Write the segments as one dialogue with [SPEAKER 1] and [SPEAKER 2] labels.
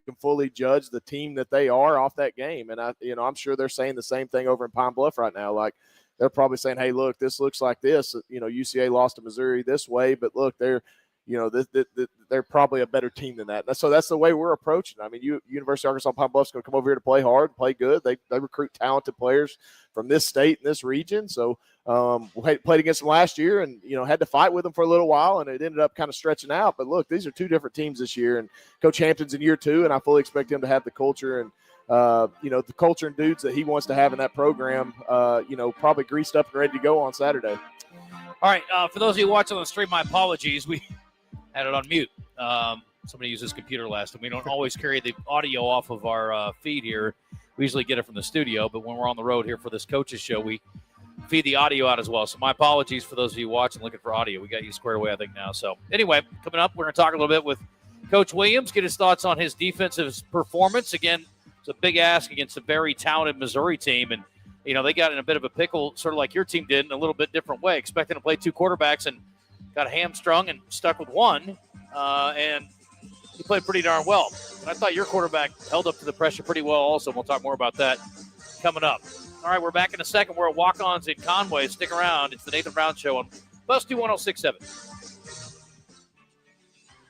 [SPEAKER 1] can fully judge the team that they are off that game. And I'm sure they're saying the same thing over in Pine Bluff right now. Like, they're probably saying, hey, look, this looks like this. UCA lost to Missouri this way, but look, they're probably a better team than that. So that's the way we're approaching it. I mean, University of Arkansas Pine Bluff is going to come over here to play hard, play good. They recruit talented players from this state and this region. So we played against them last year and, had to fight with them for a little while, and it ended up kind of stretching out. But, look, these are two different teams this year, and Coach Hampton's in year 2, and I fully expect him to have the culture and, the culture and dudes that he wants to have in that program, probably greased up and ready to go on Saturday.
[SPEAKER 2] All right, for those of you watching on the stream, my apologies. We had it on mute. Somebody used his computer last, and we don't always carry the audio off of our feed here. We usually get it from the studio, but when we're on the road here for this coaches show, we feed the audio out as well. So my apologies for those of you watching looking for audio. We got you squared away, I think, now. So anyway, coming up, we're going to talk a little bit with Coach Williams, get his thoughts on his defensive performance. Again, it's a big ask against a very talented Missouri team, and they got in a bit of a pickle, sort of like your team did, in a little bit different way, expecting to play 2 quarterbacks and got hamstrung and stuck with one, and he played pretty darn well. And I thought your quarterback held up to the pressure pretty well also. We'll talk more about that coming up. All right, we're back in a second. We're at Walk-Ons in Conway. Stick around. It's the Nathan Brown Show on Buzz 21067.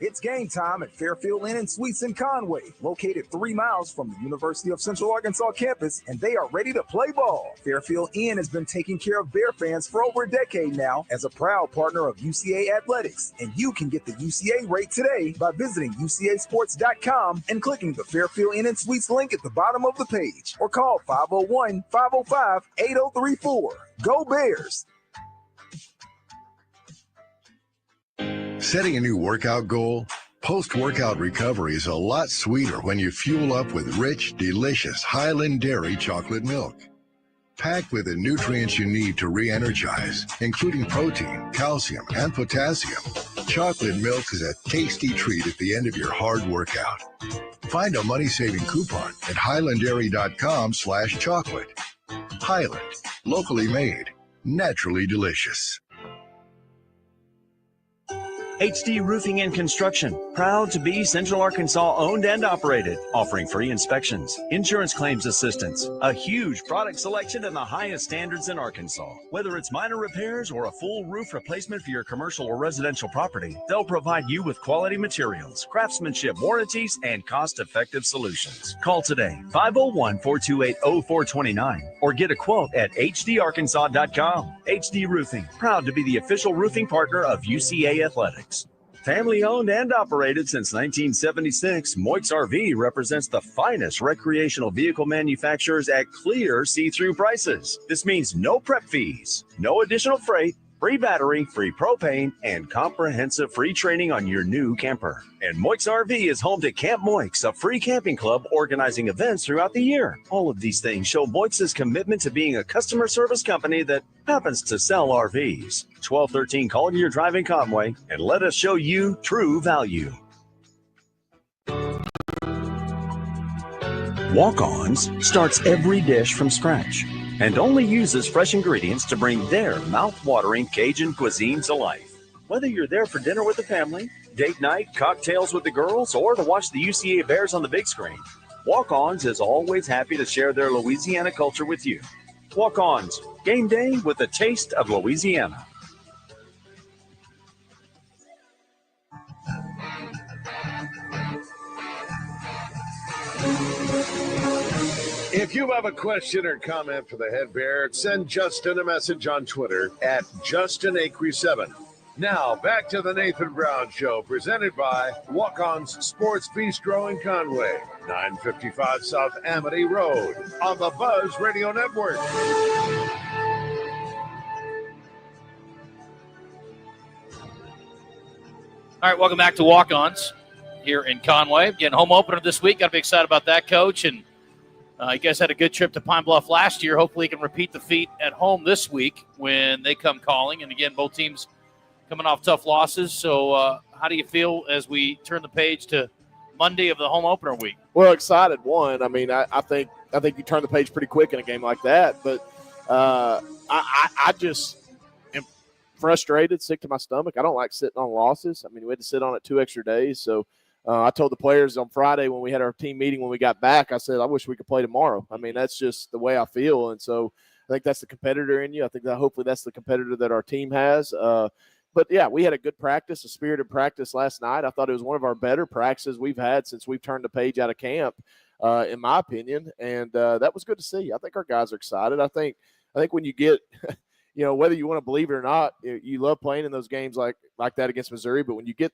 [SPEAKER 3] It's game time at Fairfield Inn and Suites in Conway, located 3 miles from the University of Central Arkansas campus, and they are ready to play ball. Fairfield Inn has been taking care of Bear fans for over a decade now as a proud partner of UCA Athletics, and you can get the UCA rate today by visiting UCAsports.com and clicking the Fairfield Inn and Suites link at the bottom of the page, or call 501-505-8034. Go Bears!
[SPEAKER 4] Setting a new workout goal? Post-workout recovery is a lot sweeter when you fuel up with rich, delicious Highland Dairy chocolate milk. Packed with the nutrients you need to re-energize, including protein, calcium, and potassium, chocolate milk is a tasty treat at the end of your hard workout. Find a money-saving coupon at highlanddairy.com/chocolate. Highland, locally made, naturally delicious.
[SPEAKER 5] HD Roofing and Construction, proud to be Central Arkansas owned and operated, offering free inspections, insurance claims assistance, a huge product selection and the highest standards in Arkansas. Whether it's minor repairs or a full roof replacement for your commercial or residential property, they'll provide you with quality materials, craftsmanship, warranties, and cost-effective solutions. Call today, 501-428-0429, or get a quote at hdarkansas.com. HD Roofing, proud to be the official roofing partner of UCA Athletics. Family owned and operated since 1976, Moix RV represents the finest recreational vehicle manufacturers at clear see-through prices. This means no prep fees, no additional freight, free battery, free propane, and comprehensive free training on your new camper. And Moix RV is home to Camp Moix, a free camping club organizing events throughout the year. All of these things show Moix's commitment to being a customer service company that happens to sell RVs. 1213 Collier Drive in Conway, and let us show you true value. Walk-Ons starts every dish from scratch and only uses fresh ingredients to bring their mouth-watering Cajun cuisine to life. Whether you're there for dinner with the family, date night, cocktails with the girls, or to watch the UCA Bears on the big screen, Walk-Ons is always happy to share their Louisiana culture with you. Walk-Ons, game day with a taste of Louisiana.
[SPEAKER 6] If you have a question or comment for the head bear, send Justin a message on Twitter at JustinAcree7. Now, back to the Nathan Brown Show, presented by Walk-Ons Sports Bistro in Conway, 955 South Amity Road, on the Buzz Radio Network.
[SPEAKER 2] All right, welcome back to Walk-Ons here in Conway. Getting home opener this week. Got to be excited about that, Coach. And you guys had a good trip to Pine Bluff last year. Hopefully you can repeat the feat at home this week when they come calling. And, again, both teams coming off tough losses. So how do you feel as we turn the page to Monday of the home opener week?
[SPEAKER 1] Well, excited, one. I mean, I think you turn the page pretty quick in a game like that. But I just am frustrated, sick to my stomach. I don't like sitting on losses. I mean, we had to sit on it 2 extra days. So, I told the players on Friday when we had our team meeting when we got back, I said, I wish we could play tomorrow. I mean, that's just the way I feel. And so I think that's the competitor in you. I think that hopefully that's the competitor that our team has. But, yeah, we had a good practice, a spirited practice last night. I thought it was one of our better practices we've had since we've turned the page out of camp, in my opinion. And that was good to see. I think our guys are excited. I think when you get – whether you want to believe it or not, you love playing in those games like that against Missouri. But when you get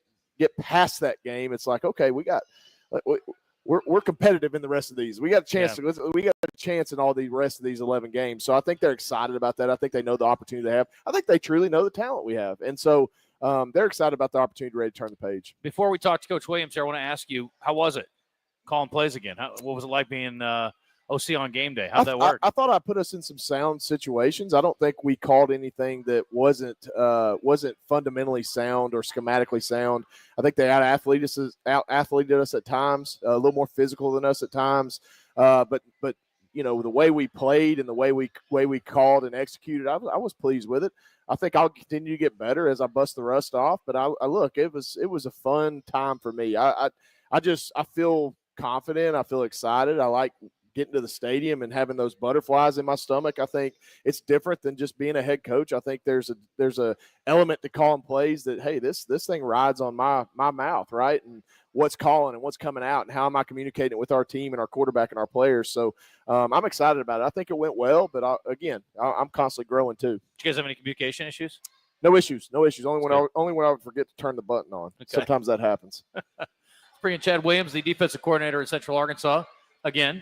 [SPEAKER 1] past that game, it's like, okay, we're competitive in the rest of these. We got a chance.
[SPEAKER 2] Yeah.
[SPEAKER 1] We got a chance in all the rest of these 11 games. So I think they're excited about that. I think they know the opportunity they have. I think they truly know the talent we have, and so they're excited about the opportunity ready to turn the page.
[SPEAKER 2] Before we talk to Coach Williams here, I want to ask you, how was it calling plays again? What was it like being OC on game day? How'd that work?
[SPEAKER 1] I thought I put us in some sound situations. I don't think we called anything that wasn't fundamentally sound or schematically sound. I think they out-athleted us at times, a little more physical than us at times. But the way we played and the way we called and executed, I was pleased with it. I think I'll continue to get better as I bust the rust off. But it was a fun time for me. I feel confident. I feel excited. I like getting to the stadium and having those butterflies in my stomach. I think it's different than just being a head coach. I think there's a element to calling plays that, hey, this thing rides on my mouth, right? And what's calling and what's coming out and how am I communicating with our team and our quarterback and our players. So I'm excited about it. I think it went well, but I'm constantly growing too.
[SPEAKER 2] Did you guys have any communication issues?
[SPEAKER 1] No issues. Only when I would forget to turn the button on. Okay. Sometimes that happens.
[SPEAKER 2] Bringing Chad Williams, the defensive coordinator at Central Arkansas, again.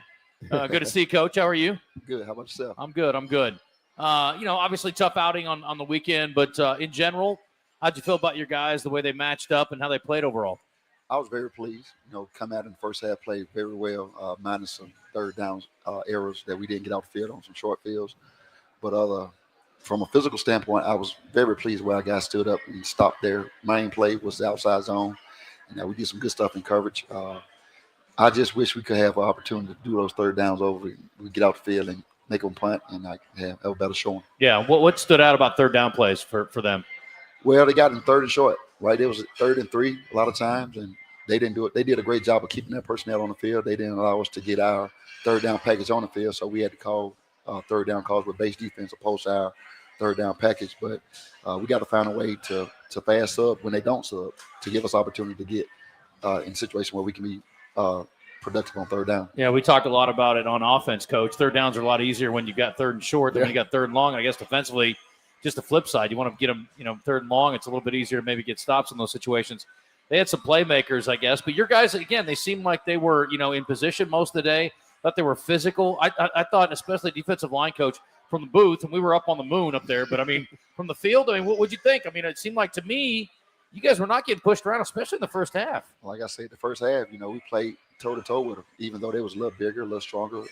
[SPEAKER 2] Good to see you, Coach. How are you?
[SPEAKER 7] Good. How about yourself?
[SPEAKER 2] I'm good. Obviously tough outing on the weekend, but in general, how'd you feel about your guys, the way they matched up and how they played overall?
[SPEAKER 7] I was very pleased. Come out in the first half, played very well, minus some third down errors that we didn't get out the field on some short fields. But from a physical standpoint, I was very pleased where our guys stood up and stopped their main play was the outside zone. And we did some good stuff in coverage. I just wish we could have an opportunity to do those third downs over. We get out the field and make them punt and have a better showing.
[SPEAKER 2] Yeah. What stood out about third down plays for them?
[SPEAKER 7] Well, they got in third and short, right? It was 3rd and 3 a lot of times, and they didn't do it. They did a great job of keeping their personnel on the field. They didn't allow us to get our third down package on the field, so we had to call third down calls with base defense opposed to our third down package. But we got to find a way to fast sub when they don't sub to give us opportunity to get in situations where we can be productive on third down.
[SPEAKER 2] Yeah, we talked a lot about it on offense, Coach. Third downs are a lot easier when you got third and short than when you got third and long. And I guess defensively, just the flip side, you want to get them, third and long. It's a little bit easier to maybe get stops in those situations. They had some playmakers, I guess, but your guys, again, they seemed like they were, in position most of the day. Thought they were physical. I thought, especially defensive line coach from the booth, and we were up on the moon up there. But from the field, what would you think? It seemed like to me, you guys were not getting pushed around, especially in the first half.
[SPEAKER 7] Like I said, the first half, we played toe-to-toe with them, even though they was a little bigger, a little stronger.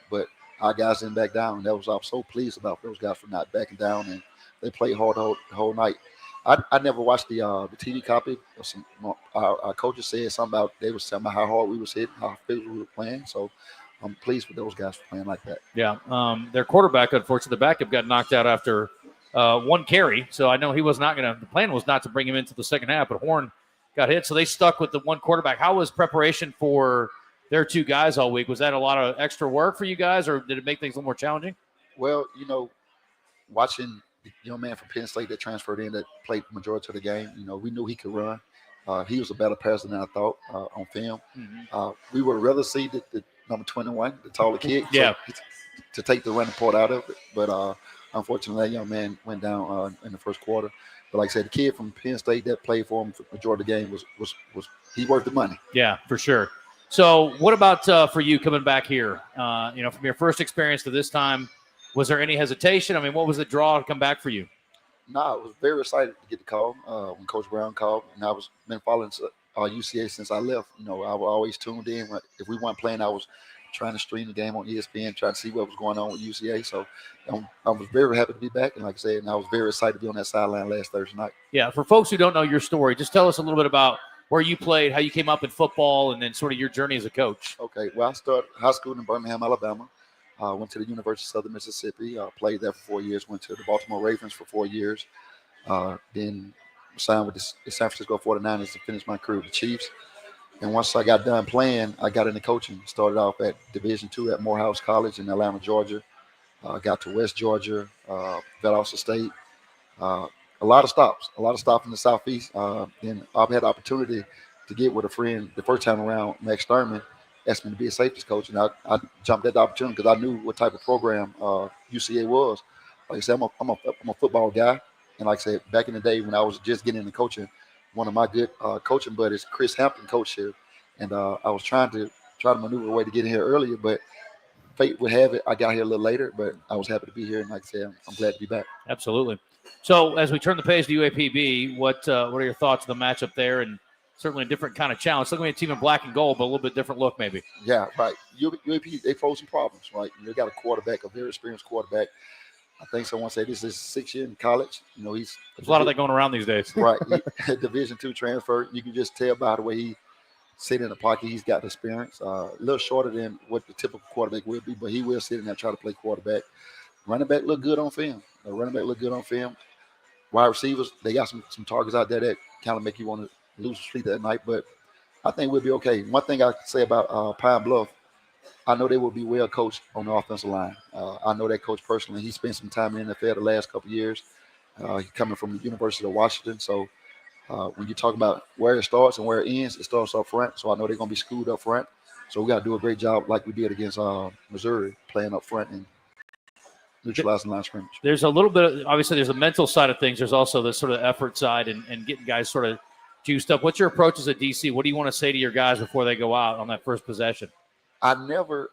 [SPEAKER 7] But our guys didn't back down. I was so pleased about those guys for not backing down, and they played hard the whole night. I never watched the TV copy. Our coaches said something about they was telling about how hard we was hitting, how physical we were playing. So I'm pleased with those guys for playing like that.
[SPEAKER 2] Yeah, their quarterback, unfortunately, the backup got knocked out after one carry. So I know he was not going to – the plan was not to bring him into the second half, but Horn got hit. So they stuck with the one quarterback. How was preparation for their two guys all week? Was that a lot of extra work for you guys, or did it make things a little more challenging?
[SPEAKER 7] Well, watching the young man from Penn State that transferred in that played the majority of the game, we knew he could run. He was a better passer than I thought on film. Mm-hmm. We would rather see the number 21, the taller kid, to take the running part out of it. But unfortunately, that young man went down in the first quarter. But like I said, the kid from Penn State that played for him for the majority of the game was he worth the money.
[SPEAKER 2] Yeah, for sure. So what about for you coming back here? From your first experience to this time, was there any hesitation? What was the draw to come back for you?
[SPEAKER 7] No, I was very excited to get the call when Coach Brown called, and I was been following UCA since I left. I was always tuned in. If we weren't playing, I was trying to stream the game on ESPN, trying to see what was going on with UCA. So I was very happy to be back, and like I said, and I was very excited to be on that sideline last Thursday night.
[SPEAKER 2] Yeah, for folks who don't know your story, just tell us a little bit about where you played, how you came up in football, and then sort of your journey as a coach.
[SPEAKER 7] Okay, well, I started high school in Birmingham, Alabama. Went to the University of Southern Mississippi, played there for 4 years, went to the Baltimore Ravens for 4 years, then signed with the San Francisco 49ers to finish my career with the Chiefs. And once I got done playing, I got into coaching. Started off at Division II at Morehouse College in Atlanta, Georgia. Got to West Georgia, Valdosta State. A lot of stops in the Southeast. Then I've had the opportunity to get with a friend the first time around. Max Sturman asked me to be a safeties coach, and I jumped at the opportunity because I knew what type of program UCA was. Like I said, I'm a football guy, and like I said, back in the day when I was just getting into coaching, one of my good coaching buddies, Chris Hampton, coached here, and I was trying to maneuver a way to get in here earlier, but fate would have it, I got here a little later. But I was happy to be here, and like I said, I'm glad to be back.
[SPEAKER 2] Absolutely. So as we turn the page to UAPB, what are your thoughts on the matchup there? And certainly a different kind of challenge. Looking at a team in black and gold, but a little bit different look maybe.
[SPEAKER 7] Yeah, right. UAP, they pose some problems, right? They got a quarterback, a very experienced quarterback. I think someone said this is 6th year in college. There's
[SPEAKER 2] a lot of that going around these days.
[SPEAKER 7] Right. Division II transfer. You can just tell by the way he sit in the pocket. He's got experience. A little shorter than what the typical quarterback would be, but he will sit in there and try to play quarterback. Running back look good on film. Wide receivers, they got some targets out there that kind of make you want to lose sleep that night, but I think we'll be okay. One thing I can say about Pine Bluff, I know they will be well coached on the offensive line. I know that coach personally. He spent some time in the NFL the last couple of years. He's coming from the University of Washington, so when you talk about where it starts and where it ends, it starts up front. So I know they're going to be schooled up front. So we got to do a great job like we did against Missouri, playing up front and neutralizing line scrimmage.
[SPEAKER 2] There's a little bit of, obviously there's a mental side of things. There's also the sort of effort side and getting guys sort of juiced up. What's your approach as a DC? What do you want to say to your guys before they go out on that first possession?
[SPEAKER 7] I never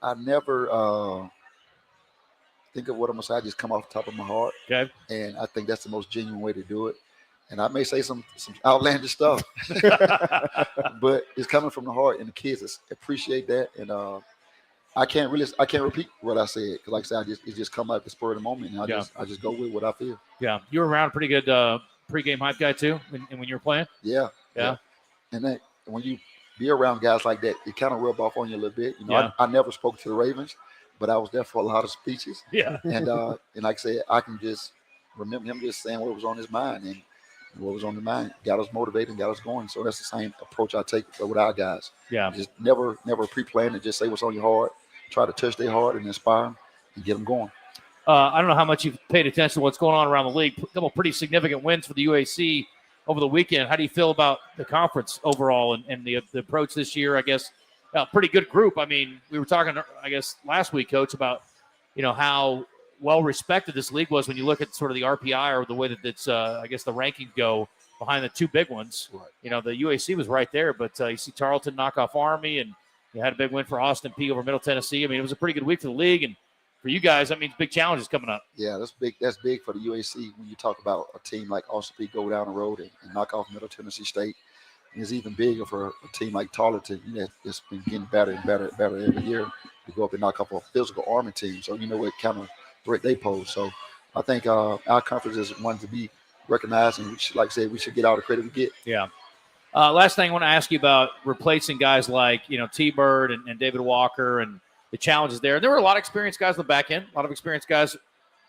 [SPEAKER 7] think of what I'm going to say. I just come off the top of my heart.
[SPEAKER 2] Okay.
[SPEAKER 7] And I think that's the most genuine way to do it. And I may say some outlandish stuff, but it's coming from the heart, and the kids appreciate that. And I can't repeat what I said because, like I said, it just come out at the spur of the moment, and I just go with what I feel.
[SPEAKER 2] Yeah, you were around a pretty good pregame hype guy too, when you were playing.
[SPEAKER 7] Yeah. And then when you be around guys like that, it kind of rub off on you a little bit. I never spoke to the Ravens, but I was there for a lot of speeches.
[SPEAKER 2] Yeah.
[SPEAKER 7] And like I said, I can just remember him just saying what was on his mind, and what was on the mind got us motivated, got us going. So that's the same approach I take with our guys.
[SPEAKER 2] Yeah.
[SPEAKER 7] Just never pre-plan it. Just say what's on your heart. Try to touch their heart and inspire them and get them going.
[SPEAKER 2] I don't know how much you've paid attention to what's going on around the league. A couple pretty significant wins for the UAC over the weekend. How do you feel about the conference overall and the approach this year? I guess a pretty good group. I mean, we were talking, I guess, last week, Coach, about how well-respected this league was when you look at sort of the RPI or the way that it's, I guess, the rankings go behind the two big ones. Right. The UAC was right there, but you see Tarleton knock off Army, and you had a big win for Austin Peay over Middle Tennessee. I mean, it was a pretty good week for the league, and for you guys, that means big challenges coming up.
[SPEAKER 7] Yeah, that's big. That's big for the UAC when you talk about a team like Austin Peay go down the road and knock off Middle Tennessee State. And it's even bigger for a team like Tarleton. It's been getting better and better every year to go up and knock off a physical Army team. So what kind of threat they pose. So I think our conference is one to be recognized, and like I said, we should get all the credit we get.
[SPEAKER 2] Yeah. Last thing I want to ask you about replacing guys like T-Bird and David Walker and the challenges there. And there were a lot of experienced guys on the back end, a lot of experienced guys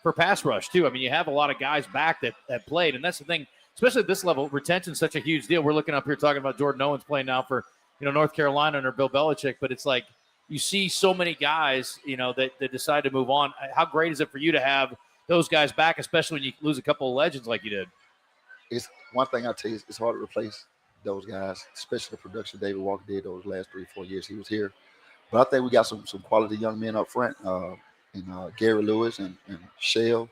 [SPEAKER 2] for pass rush too. I mean, you have a lot of guys back that played, and that's the thing, especially at this level. Retention is such a huge deal. We're looking up here talking about Jordan Owens playing now for North Carolina under Bill Belichick, but it's like you see so many guys that decide to move on. How great is it for you to have those guys back, especially when you lose a couple of legends like you did?
[SPEAKER 7] It's one thing I tell you, it's hard to replace those guys, especially the production David Walker did those last 3-4 years he was here. But I think we got some quality young men up front, and Gary Lewis and Shell.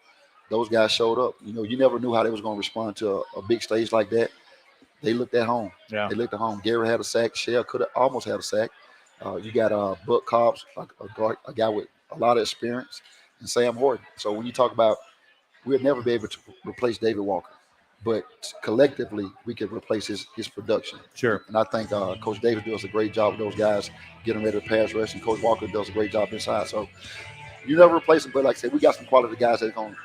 [SPEAKER 7] Those guys showed up. You never knew how they was going to respond to a big stage like that. They looked at home.
[SPEAKER 2] Yeah.
[SPEAKER 7] They looked at home. Gary had a sack. Shell could have almost had a sack. You got Buck Cobbs, a guy with a lot of experience, and Sam Horton. So when you talk about, we'll never be able to replace David Walker, but collectively we could replace his production.
[SPEAKER 2] Sure.
[SPEAKER 7] And I think Coach Davis does a great job with those guys getting ready to pass rush, and Coach Walker does a great job inside. So you never replace them, but like I said, we got some quality guys that are going to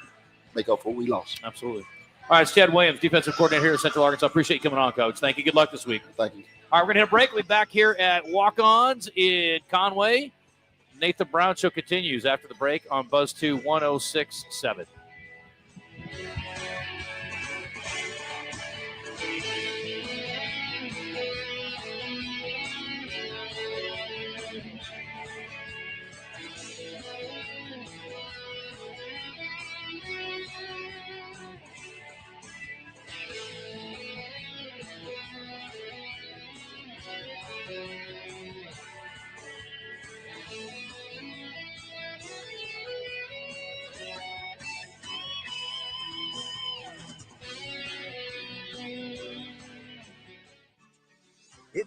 [SPEAKER 7] make up for what we lost.
[SPEAKER 2] Absolutely. All right, it's Chad Williams, defensive coordinator here at Central Arkansas. Appreciate you coming on, Coach. Thank you. Good luck this week.
[SPEAKER 7] Thank you.
[SPEAKER 2] All right, we're going to hit a break. We'll be back here at Walk-Ons in Conway. Nathan Brown Show continues after the break on Buzz 2 106.7.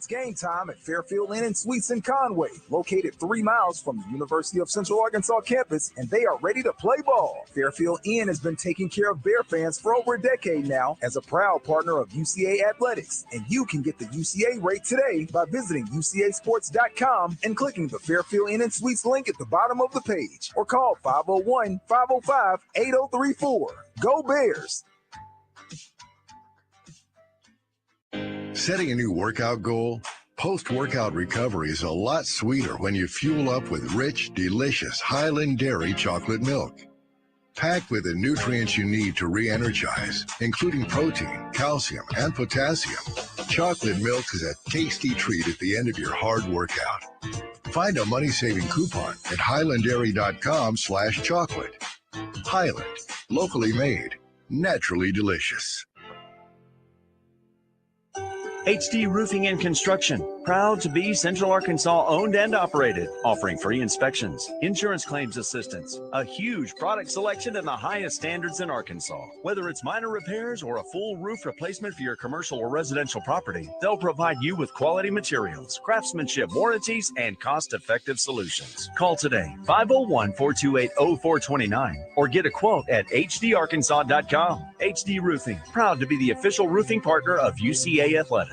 [SPEAKER 3] It's game time at Fairfield Inn and Suites in Conway, located 3 miles from the University of Central Arkansas campus, and they are ready to play ball. Fairfield Inn has been taking care of Bear fans for over a decade now as a proud partner of UCA Athletics, and you can get the UCA rate today by visiting UCAsports.com and clicking the Fairfield Inn and Suites link at the bottom of the page, or call 501-505-8034. Go Bears!
[SPEAKER 4] Setting a new workout goal? Post-workout recovery is a lot sweeter when you fuel up with rich, delicious Highland Dairy chocolate milk. Packed with the nutrients you need to re-energize, including protein, calcium, and potassium, chocolate milk is a tasty treat at the end of your hard workout. Find a money-saving coupon at highlanddairy.com/chocolate. Highland, locally made, naturally delicious.
[SPEAKER 5] HD Roofing and Construction, proud to be Central Arkansas owned and operated, offering free inspections, insurance claims assistance, a huge product selection and the highest standards in Arkansas. Whether it's minor repairs or a full roof replacement for your commercial or residential property, they'll provide you with quality materials, craftsmanship, warranties, and cost-effective solutions. Call today, 501-428-0429, or get a quote at hdarkansas.com. HD Roofing, proud to be the official roofing partner of UCA Athletics.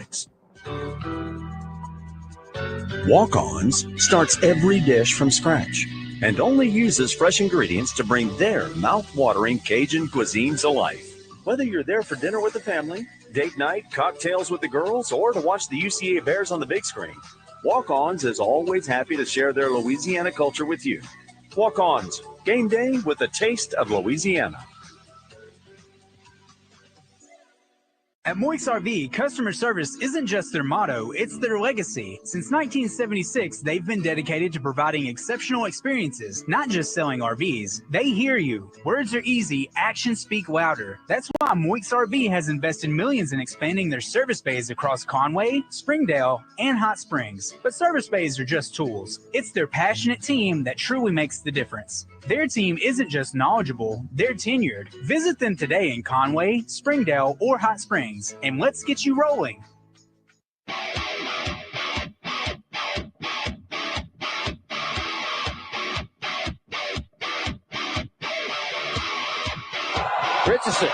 [SPEAKER 5] Walk-Ons starts every dish from scratch and only uses fresh ingredients to bring their mouth-watering Cajun cuisine to life. Whether you're there for dinner with the family, date night, cocktails with the girls, or to watch the UCA Bears on the big screen, Walk-Ons is always happy to share their Louisiana culture with you. Walk-Ons, game day with a taste of Louisiana.
[SPEAKER 8] At Moix RV, customer service isn't just their motto, it's their legacy. Since 1976, they've been dedicated to providing exceptional experiences, not just selling RVs. They hear you. Words are easy, actions speak louder. That's why Moix RV has invested millions in expanding their service bays across Conway, Springdale, and Hot Springs. But service bays are just tools. It's their passionate team that truly makes the difference. Their team isn't just knowledgeable, they're tenured. Visit them today in Conway, Springdale, or Hot Springs, and let's get you rolling.
[SPEAKER 2] Richardson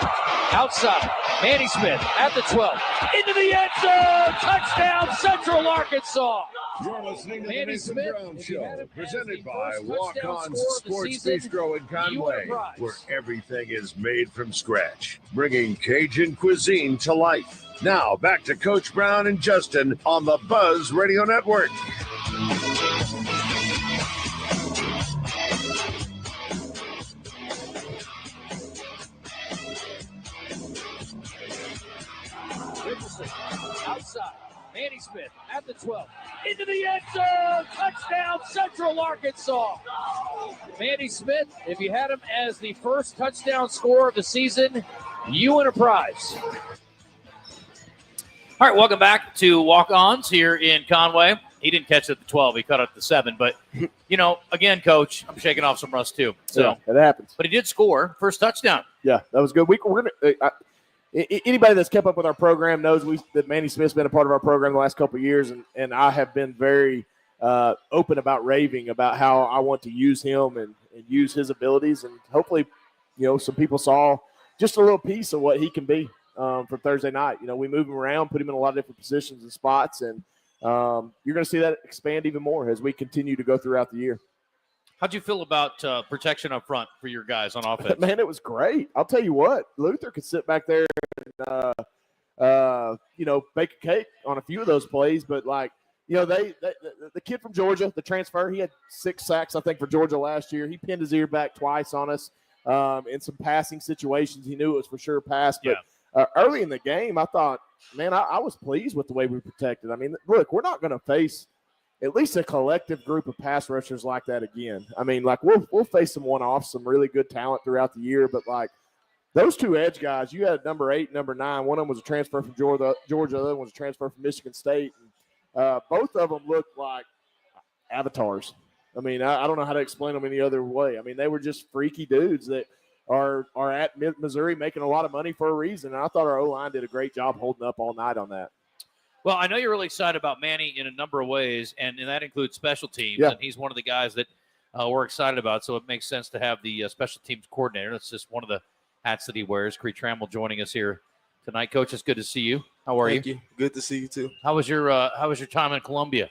[SPEAKER 2] outside. Manny Smith at the 12. Into the end zone. Touchdown, Central Arkansas.
[SPEAKER 6] You're listening to the
[SPEAKER 2] Manny
[SPEAKER 6] Nathan
[SPEAKER 2] Smith,
[SPEAKER 6] Brown
[SPEAKER 2] if you
[SPEAKER 6] Show,
[SPEAKER 2] had him as
[SPEAKER 6] presented
[SPEAKER 2] the
[SPEAKER 6] by
[SPEAKER 2] first
[SPEAKER 6] Walk-Ons
[SPEAKER 2] touchdown scorer of the
[SPEAKER 6] Sports
[SPEAKER 2] season,
[SPEAKER 6] Bistro in Conway,
[SPEAKER 2] you prize.
[SPEAKER 6] where everything is made from scratch, bringing Cajun cuisine to life. Now, back to Coach Brown and Justin on the Buzz Radio Network.
[SPEAKER 2] Richardson outside. Manny Smith at the 12. Into the end zone. Touchdown, Central Arkansas. Manny Smith, if you had him as the first touchdown scorer of the season, you win a prize. All right, welcome back to Walk-Ons here in Conway. He didn't catch it at the 12. He cut it at the 7. But, you know, again, Coach, I'm shaking off some rust too. So
[SPEAKER 1] yeah, it happens.
[SPEAKER 2] But he did score first touchdown.
[SPEAKER 1] Yeah, that was good. We're gonna. Anybody that's kept up with our program knows that Manny Smith's been a part of our program the last couple of years, and I have been very open about raving about how I want to use him and use his abilities, and hopefully, you know, some people saw just a little piece of what he can be for Thursday night. You know, we move him around, put him in a lot of different positions and spots, and you're going to see that expand even more as we continue to go throughout the year.
[SPEAKER 2] How'd you feel about protection up front for your guys on offense?
[SPEAKER 1] Man, it was great. I'll tell you what, Luther could sit back there and, you know, bake a cake on a few of those plays. But, like, you know, the kid from Georgia, the transfer, he had 6 sacks, I think, for Georgia last year. He pinned his ear back twice on us in some passing situations. He knew it was for sure pass. But early in the game, I thought, man, I was pleased with the way we protected. I mean, look, we're not going to face at least a collective group of pass rushers like that again. I mean, like, we'll face some one-offs, some really good talent throughout the year, but, like, those two edge guys, you had number 8 and number 9. One of them was a transfer from Georgia. The other one was a transfer from Michigan State. And, both of them looked like avatars. I mean, I don't know how to explain them any other way. I mean, they were just freaky dudes that are at Missouri making a lot of money for a reason. And I thought our O-line did a great job holding up all night on that.
[SPEAKER 2] Well, I know you're really excited about Manny in a number of ways, and that includes special teams.
[SPEAKER 1] Yeah.
[SPEAKER 2] And he's one of the guys that we're excited about. So it makes sense to have the special teams coordinator. That's just one of the hats that he wears. Cree Trammell joining us here tonight. Coach, it's good to see you. How are
[SPEAKER 9] Thank
[SPEAKER 2] you?
[SPEAKER 9] you. Good to see you too.
[SPEAKER 2] How was your time in Columbia?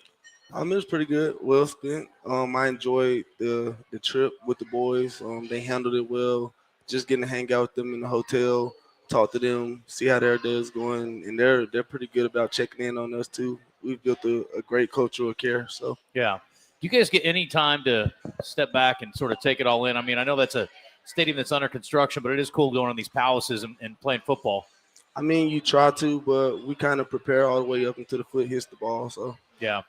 [SPEAKER 9] It was pretty good. Well spent. I enjoyed the trip with the boys. They handled it well. Just getting to hang out with them in the hotel, talk to them, see how their day is going, and they're pretty good about checking in on us too. We've built a great culture of care. So
[SPEAKER 2] Yeah. Do you guys get any time to step back and sort of take it all in? I mean, I know that's a stadium that's under construction, but it is cool going on these palaces and playing football.
[SPEAKER 9] I mean, you try to, but we kind of prepare all the way up until the foot hits the ball. So
[SPEAKER 2] Yeah.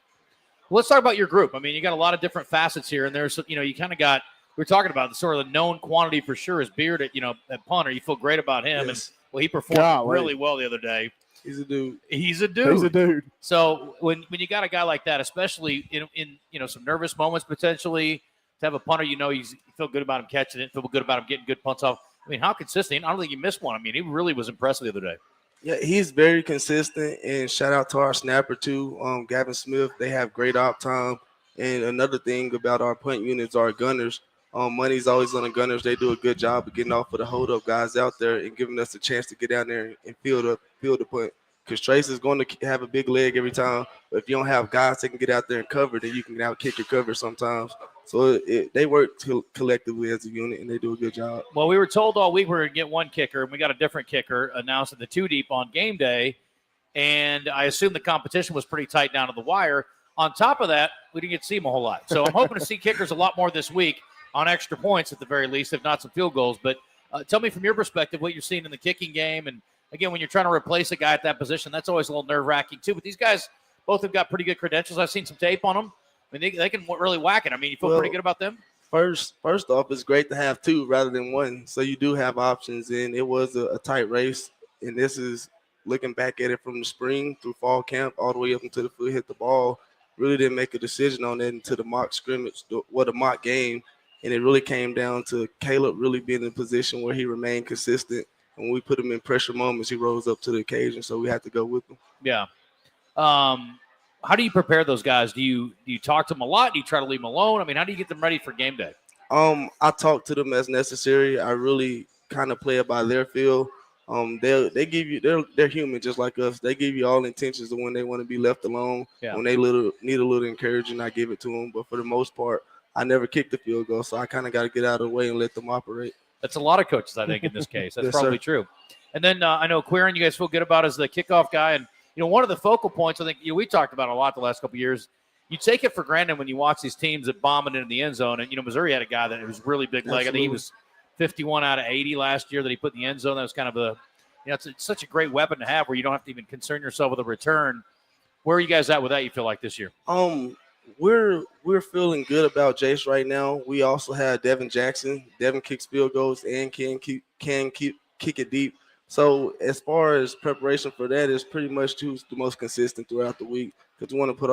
[SPEAKER 2] Well, let's talk about your group. I mean, you got a lot of different facets here, and there's, you kind of got, we're talking about the sort of the known quantity for sure is Beard at punter. You feel great about him.
[SPEAKER 9] Yes.
[SPEAKER 2] And, well, he performed really well the other day.
[SPEAKER 9] He's a dude.
[SPEAKER 2] He's a dude.
[SPEAKER 1] dude.
[SPEAKER 2] So when you got a guy like that, especially in some nervous moments potentially, to have a punter, you feel good about him catching it, feel good about him getting good punts off. I mean, how consistent? I don't think he missed one. I mean, he really was impressive the other day.
[SPEAKER 9] Yeah, he's very consistent, and shout out to our snapper too, Gavin Smith. They have great op time. And another thing about our punt units, our gunners, money's always on the gunners. They do a good job of getting off of the hold-up guys out there and giving us a chance to get down there and field the punt. Because Trace is going to have a big leg every time, but if you don't have guys that can get out there and cover, then you can out-kick your cover sometimes. So they work collectively as a unit, and they do a good job.
[SPEAKER 2] Well, we were told all week we were going to get one kicker, and we got a different kicker announced at the 2-deep on game day, and I assume the competition was pretty tight down to the wire. On top of that, we didn't get to see him a whole lot. So I'm hoping to see kickers a lot more this week on extra points at the very least, if not some field goals. But tell me from your perspective what you're seeing in the kicking game. And, again, when you're trying to replace a guy at that position, that's always a little nerve-wracking too. But these guys both have got pretty good credentials. I've seen some tape on them. I mean, they can really whack it. I mean, you feel pretty good about them?
[SPEAKER 9] First off, it's great to have two rather than one. So you do have options, and it was a tight race. And this is looking back at it from the spring through fall camp all the way up until the foot hit the ball. Really didn't make a decision on it until the mock scrimmage, the mock game. And it really came down to Caleb really being in a position where he remained consistent. And when we put him in pressure moments, he rose up to the occasion. So we had to go with him.
[SPEAKER 2] Yeah. How do you prepare those guys? Do you talk to them a lot? Do you try to leave them alone? I mean, how do you get them ready for game day?
[SPEAKER 9] I talk to them as necessary. I really kind of play it by their feel. They give you they're human just like us. They give you all intentions of when they want to be left alone.
[SPEAKER 2] Yeah.
[SPEAKER 9] When they need a little encouraging, I give it to them. But for the most part, I never kick the field goal, so I kind of got to get out of the way and let them operate.
[SPEAKER 2] That's a lot of coaches, I think, in this case. That's
[SPEAKER 9] Yes,
[SPEAKER 2] probably true. And then I know Quirin, you guys feel good about as the kickoff guy. And, one of the focal points, I think we talked about a lot the last couple of years, you take it for granted when you watch these teams that bomb it into the end zone. And, Missouri had a guy that was really big leg. I think he was 51 out of 80 last year that he put in the end zone. That was kind of it's such a great weapon to have where you don't have to even concern yourself with a return. Where are you guys at with that, you feel like, this year?
[SPEAKER 9] We're feeling good about Jace right now. We also have Devin Jackson. Devin kicks field goals and can kick it deep. So as far as preparation for that, is pretty much who's the most consistent throughout the week, because we want to put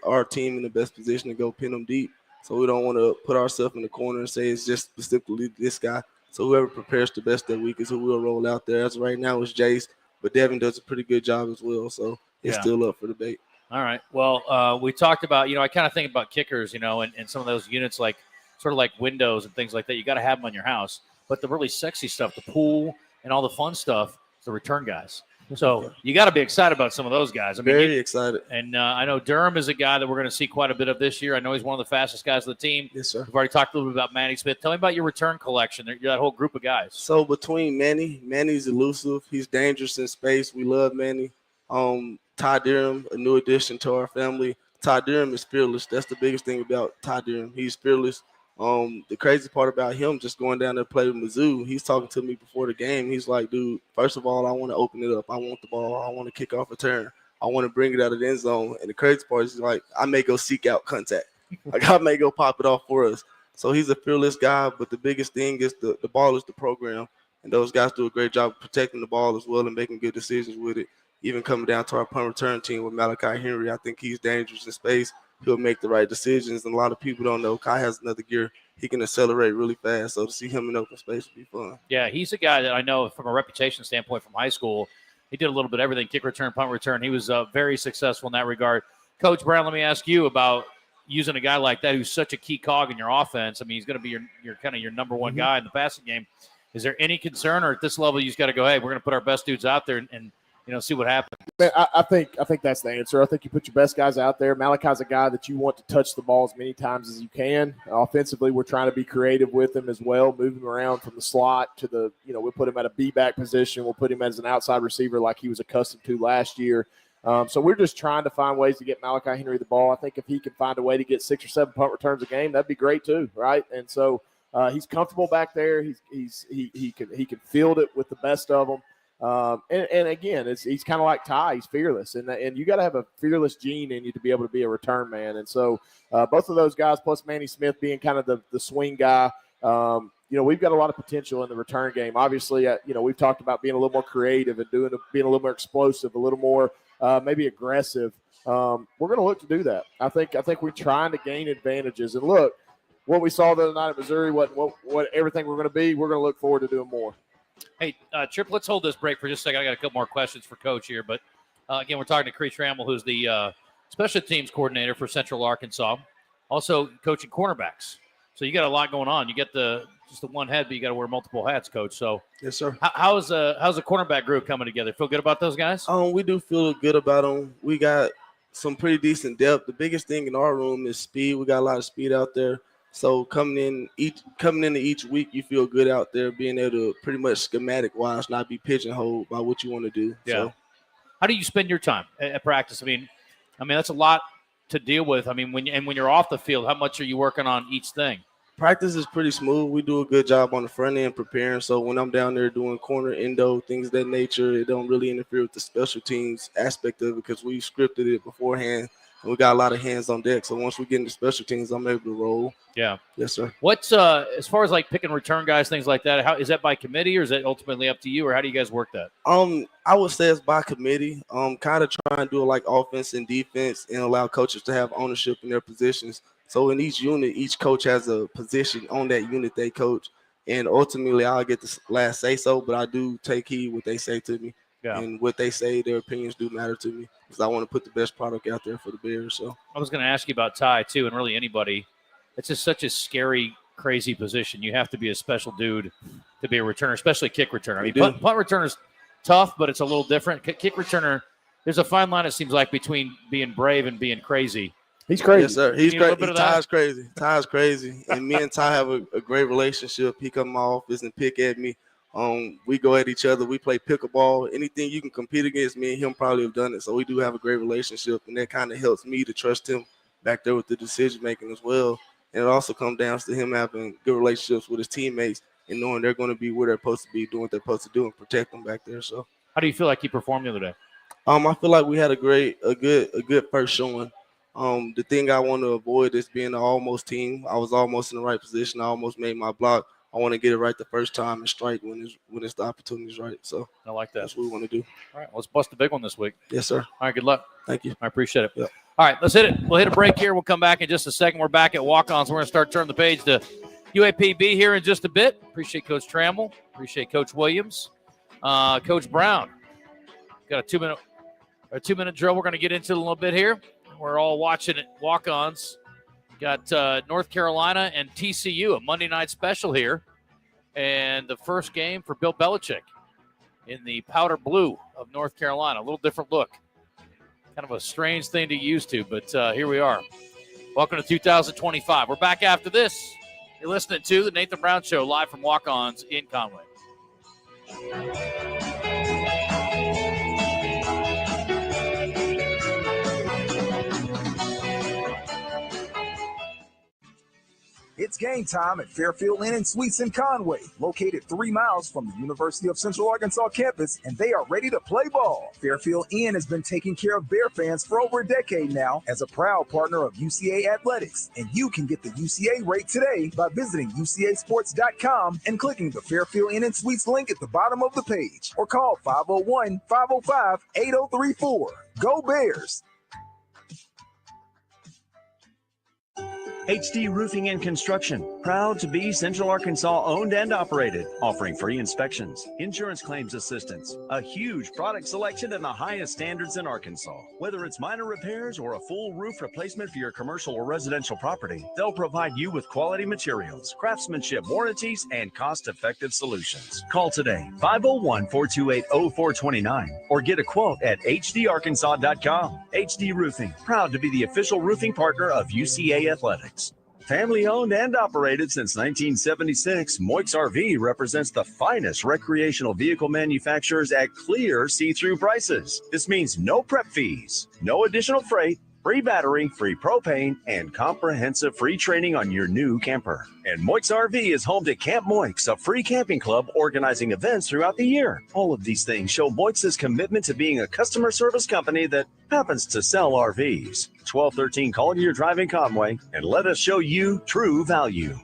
[SPEAKER 9] our team in the best position to go pin them deep. So we don't want to put ourselves in the corner and say it's just specifically this guy. So whoever prepares the best that week is who we'll roll out there. As of right now, it's Jace, but Devin does a pretty good job as well. So it's still up for debate.
[SPEAKER 2] All right. Well, we talked about, I kind of think about kickers, and some of those units like sort of like windows and things like that. You got to have them on your house. But the really sexy stuff, the pool and all the fun stuff, is the return guys. So you got to be excited about some of those guys. I mean,
[SPEAKER 9] very excited.
[SPEAKER 2] And I know Durham is a guy that we're going to see quite a bit of this year. I know he's one of the fastest guys on the team.
[SPEAKER 9] Yes, sir.
[SPEAKER 2] We've already talked a little bit about Manny Smith. Tell me about your return collection, that whole group of guys.
[SPEAKER 9] So between Manny's elusive. He's dangerous in space. We love Manny. Ty Durham, a new addition to our family. Ty Durham is fearless. That's the biggest thing about Ty Durham. He's fearless. The crazy part about him just going down there to play with Mizzou, he's talking to me before the game. He's like, dude, first of all, I want to open it up. I want the ball. I want to kick off a turn. I want to bring it out of the end zone. And the crazy part is, like, I may go seek out contact. Like, I may go pop it off for us. So he's a fearless guy, but the biggest thing is the ball is the program. And those guys do a great job of protecting the ball as well and making good decisions with it. Even coming down to our punt return team with Malachi Henry, I think he's dangerous in space. He'll make the right decisions. And a lot of people don't know Kai has another gear. He can accelerate really fast. So to see him in open space would be fun.
[SPEAKER 2] Yeah, he's a guy that I know from a reputation standpoint from high school. he did a little bit of everything, kick return, punt return. He was very successful in that regard. Coach Brown, let me ask you about using a guy like that who's such a key cog in your offense. I mean, he's going to be your kind of your number one guy in the passing game. Is there any concern, or at this level, you just got to go, hey, we're going to put our best dudes out there and see what happens?
[SPEAKER 1] Man, I think that's the answer. I think you put your best guys out there. Malachi's a guy that you want to touch the ball as many times as you can. Offensively, we're trying to be creative with him as well, move him around from the slot to the, we'll put him at a B-back position. We'll put him as an outside receiver like he was accustomed to last year. So we're just trying to find ways to get Malachi Henry the ball. I think if he can find a way to get 6 or 7 punt returns a game, that'd be great too, right? And so he's comfortable back there. He can field it with the best of them. And again, he's kind of like Ty. He's fearless, and you got to have a fearless gene in you to be able to be a return man. And so both of those guys, plus Manny Smith being kind of the swing guy, we've got a lot of potential in the return game. Obviously, we've talked about being a little more creative and being a little more explosive, a little more maybe aggressive. We're going to look to do that. I think we're trying to gain advantages. And look, what we saw the other night at Missouri, what everything we're going to be, we're going to look forward to doing more.
[SPEAKER 2] Hey, Trip, let's hold this break for just a second. I got a couple more questions for Coach here. But, again, we're talking to Chris Trammell, who's the special teams coordinator for Central Arkansas, also coaching cornerbacks. So you got a lot going on. You get just the one head, but you got to wear multiple hats, Coach. So
[SPEAKER 9] yes, sir.
[SPEAKER 2] How's the cornerback group coming together? Feel good about those guys?
[SPEAKER 9] We do feel good about them. We got some pretty decent depth. The biggest thing in our room is speed. We got a lot of speed out there. So coming into each week, you feel good out there, being able to pretty much schematic-wise not be pigeonholed by what you want to do.
[SPEAKER 2] Yeah.
[SPEAKER 9] So,
[SPEAKER 2] how do you spend your time at practice? I mean, that's a lot to deal with. I mean, when you're off the field, how much are you working on each thing?
[SPEAKER 9] Practice is pretty smooth. We do a good job on the front end preparing. So when I'm down there doing corner, endo, things of that nature, it don't really interfere with the special teams aspect of it because we scripted it beforehand. And we got a lot of hands on deck. So once we get into special teams, I'm able to roll.
[SPEAKER 2] Yeah.
[SPEAKER 9] Yes, sir.
[SPEAKER 2] What's as far as like picking return guys, things like that, how is that by committee or is that ultimately up to you, or how do you guys work that?
[SPEAKER 9] I would say it's by committee. Kind of trying to do it like offense and defense and allow coaches to have ownership in their positions. So in each unit, each coach has a position on that unit they coach. And ultimately I'll get the last say so, but I do take heed what they say to me. Yeah. And what they say, their opinions do matter to me because I want to put the best product out there for the Bears. So
[SPEAKER 2] I was going to ask you about Ty too, and really anybody. It's just such a scary, crazy position. You have to be a special dude to be a returner, especially kick returner. I mean, punt returner's tough, but it's a little different. Kick returner, there's a fine line, it seems like, between being brave and being crazy.
[SPEAKER 1] He's crazy.
[SPEAKER 9] Yes, sir. He's crazy. Ty's crazy. Ty's crazy. And me and Ty have a great relationship. He come off, doesn't pick at me. We go at each other. We play pickleball. Anything you can compete against, me and him probably have done it. So we do have a great relationship, and that kind of helps me to trust him back there with the decision-making as well. And it also comes down to him having good relationships with his teammates and knowing they're going to be where they're supposed to be, doing what they're supposed to do, and protect them back there. So,
[SPEAKER 2] how do you feel like he performed the other day?
[SPEAKER 9] I feel like we had a good first showing. The thing I want to avoid is being an almost team. I was almost in the right position. I almost made my block. I want to get it right the first time and strike when it's the opportunity's right. So
[SPEAKER 2] I like that.
[SPEAKER 9] That's what we want to do.
[SPEAKER 2] All right, let's bust a big one this week.
[SPEAKER 9] Yes, sir.
[SPEAKER 2] All right, good luck.
[SPEAKER 9] Thank you.
[SPEAKER 2] I appreciate it.
[SPEAKER 9] Yep.
[SPEAKER 2] All right, let's hit it. We'll hit a break here. We'll come back in just a second. We're back at Walk-Ons. We're going to start turning the page to UAPB here in just a bit. Appreciate Coach Trammell. Appreciate Coach Williams. Coach Brown. Got a 2-minute drill we're going to get into a little bit here. We're all watching it. Walk-Ons. Got North Carolina and TCU, a Monday night special here. And the first game for Bill Belichick in the powder blue of North Carolina. A little different look. Kind of a strange thing to get used to, but here we are. Welcome to 2025. We're back after this. You're listening to The Nathan Brown Show live from Walk-Ons in Conway.
[SPEAKER 3] It's game time at Fairfield Inn and Suites in Conway, located 3 miles from the University of Central Arkansas campus, and they are ready to play ball. Fairfield Inn has been taking care of Bear fans for over a decade now as a proud partner of UCA Athletics, and you can get the UCA rate today by visiting UCAsports.com and clicking the Fairfield Inn and Suites link at the bottom of the page, or call 501-505-8034. Go Bears!
[SPEAKER 5] HD Roofing and Construction, proud to be Central Arkansas owned and operated, offering free inspections, insurance claims assistance, a huge product selection and the highest standards in Arkansas. Whether it's minor repairs or a full roof replacement for your commercial or residential property, they'll provide you with quality materials, craftsmanship warranties, and cost-effective solutions. Call today, 501-428-0429, or get a quote at hdarkansas.com. HD Roofing, proud to be the official roofing partner of UCA Athletics. Family owned and operated since 1976, Moix RV represents the finest recreational vehicle manufacturers at clear see-through prices. This means no prep fees, no additional freight, free battery, free propane, and comprehensive free training on your new camper. And Moix RV is home to Camp Moix, a free camping club organizing events throughout the year. All of these things show Moix's commitment to being a customer service company that happens to sell RVs. 1213 Collier Drive in Conway, and let us show you true value.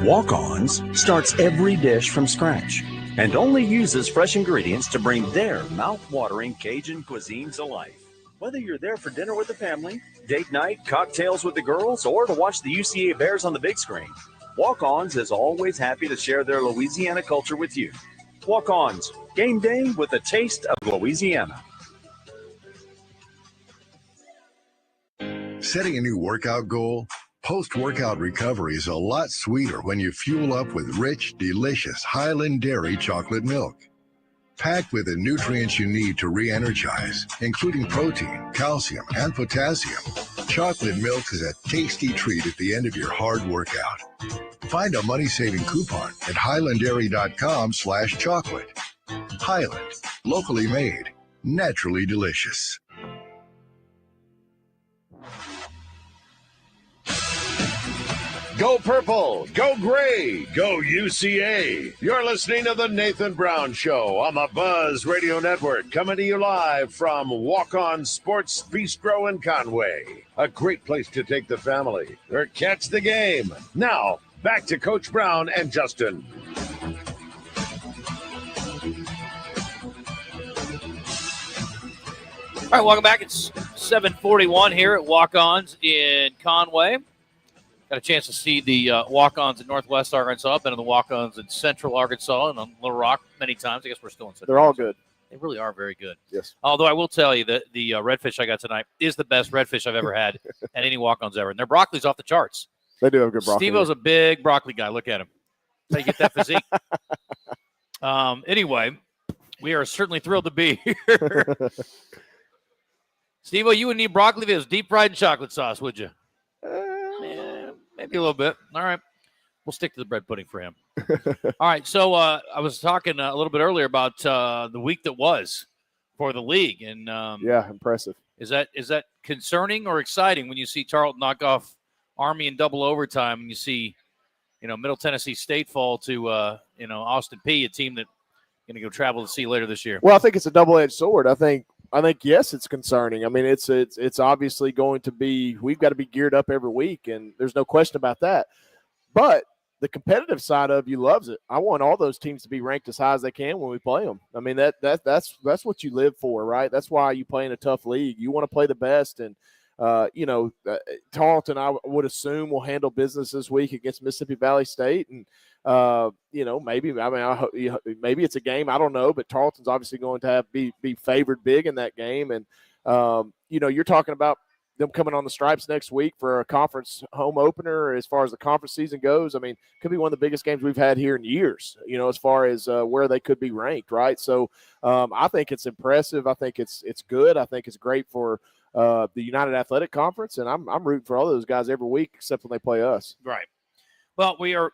[SPEAKER 5] Walk-Ons starts every dish from scratch and only uses fresh ingredients to bring their mouth-watering Cajun cuisine to life. Whether you're there for dinner with the family, date night, cocktails with the girls, or to watch the UCA Bears on the big screen, Walk-Ons is always happy to share their Louisiana culture with you. Walk-Ons, game day with a taste of Louisiana.
[SPEAKER 4] Setting a new workout goal? Post-workout recovery is a lot sweeter when you fuel up with rich, delicious Highland Dairy chocolate milk. Packed with the nutrients you need to re-energize, including protein, calcium, and potassium, chocolate milk is a tasty treat at the end of your hard workout. Find a money-saving coupon at highlanddairy.com/chocolate. Highland, locally made, naturally delicious.
[SPEAKER 6] Go purple, go gray, go UCA. You're listening to the Nathan Brown Show on the Buzz Radio Network, coming to you live from Walk-On Sports Bistro in Conway. A great place to take the family or catch the game. Now, back to Coach Brown and Justin.
[SPEAKER 2] All right, welcome back. It's 7:41 here at Walk-Ons in Conway. Got a chance to see the Walk-Ons in Northwest Arkansas. Been in the Walk-Ons in Central Arkansas and on Little Rock many times. I guess we're still in Central.
[SPEAKER 1] They're all good.
[SPEAKER 2] They really are very good.
[SPEAKER 1] Yes.
[SPEAKER 2] Although I will tell you that the redfish I got tonight is the best redfish I've ever had at any Walk-Ons ever. And their broccoli's off the charts.
[SPEAKER 1] They do have good broccoli.
[SPEAKER 2] Steve-O's a big broccoli guy. Look at him. How you get that physique. Anyway, we are certainly thrilled to be here. Steve-O, you would need broccoli if it was deep fried in chocolate sauce, would you? Maybe a little bit. All right. We'll stick to the bread pudding for him. All right. So I was talking a little bit earlier about the week that was for the league. And
[SPEAKER 1] yeah, impressive.
[SPEAKER 2] Is that concerning or exciting when you see Tarleton knock off Army in double overtime and you see, Middle Tennessee State fall to, Austin Peay, a team that going to go travel to see later this year?
[SPEAKER 1] Well, I think it's a double-edged sword. I think yes, it's concerning. I mean, it's obviously going to be. We've got to be geared up every week, and there's no question about that. But the competitive side of you loves it. I want all those teams to be ranked as high as they can when we play them. I mean, that's what you live for, right? That's why you play in a tough league. You want to play the best, and Tarleton, I would assume, will handle business this week against Mississippi Valley State, and maybe it's a game, I don't know, but Tarleton's obviously going to be favored big in that game, and you're talking about them coming on the stripes next week for a conference home opener. As far as the conference season goes, I mean, could be one of the biggest games we've had here in years, as far as where they could be ranked, right? So I think it's impressive. I think it's good. I think it's great for the United Athletic Conference, and I'm rooting for all those guys every week except when they play us.
[SPEAKER 2] Right. Well, we are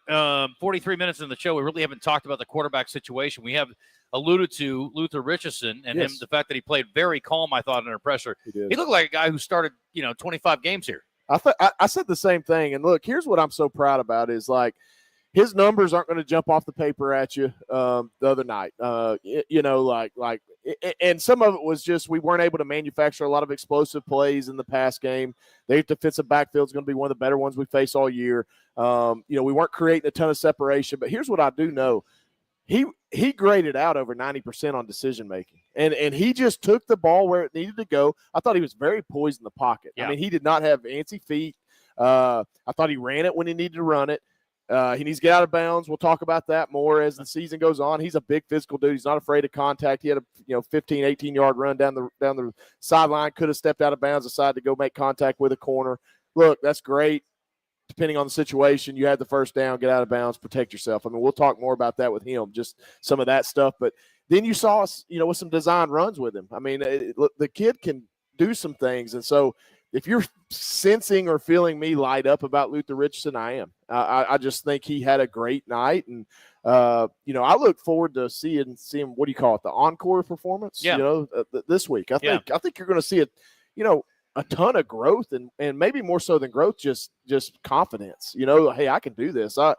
[SPEAKER 2] 43 minutes in the show. We really haven't talked about the quarterback situation. We have alluded to Luther Richardson and him, the fact that he played very calm, I thought, under pressure. He looked like a guy who started, 25 games here.
[SPEAKER 1] I said the same thing. And look, here's what I'm so proud about is like his numbers aren't going to jump off the paper at you the other night. And some of it was just we weren't able to manufacture a lot of explosive plays in the pass game. Their defensive backfield is going to be one of the better ones we face all year. We weren't creating a ton of separation. But here's what I do know. He graded out over 90% on decision making. And he just took the ball where it needed to go. I thought he was very poised in the pocket.
[SPEAKER 2] Yeah.
[SPEAKER 1] I mean, he did not have antsy feet. I thought he ran it when he needed to run it. He needs to get out of bounds. We'll talk about that more as the season goes on. He's a big physical dude. He's not afraid of contact. He had a 15, 18-yard run down the sideline, could have stepped out of bounds, decided to go make contact with a corner. Look, that's great. Depending on the situation, you had the first down, get out of bounds, protect yourself. I mean, we'll talk more about that with him, just some of that stuff. But then you saw us, with some design runs with him. I mean, the kid can do some things. And so if you're sensing or feeling me light up about Luther Richardson, I am. I just think he had a great night. And, I look forward to seeing, what do you call it, the encore performance, this week. I think you're going to see it, a ton of growth and maybe more so than growth, just confidence. Hey, I can do this. I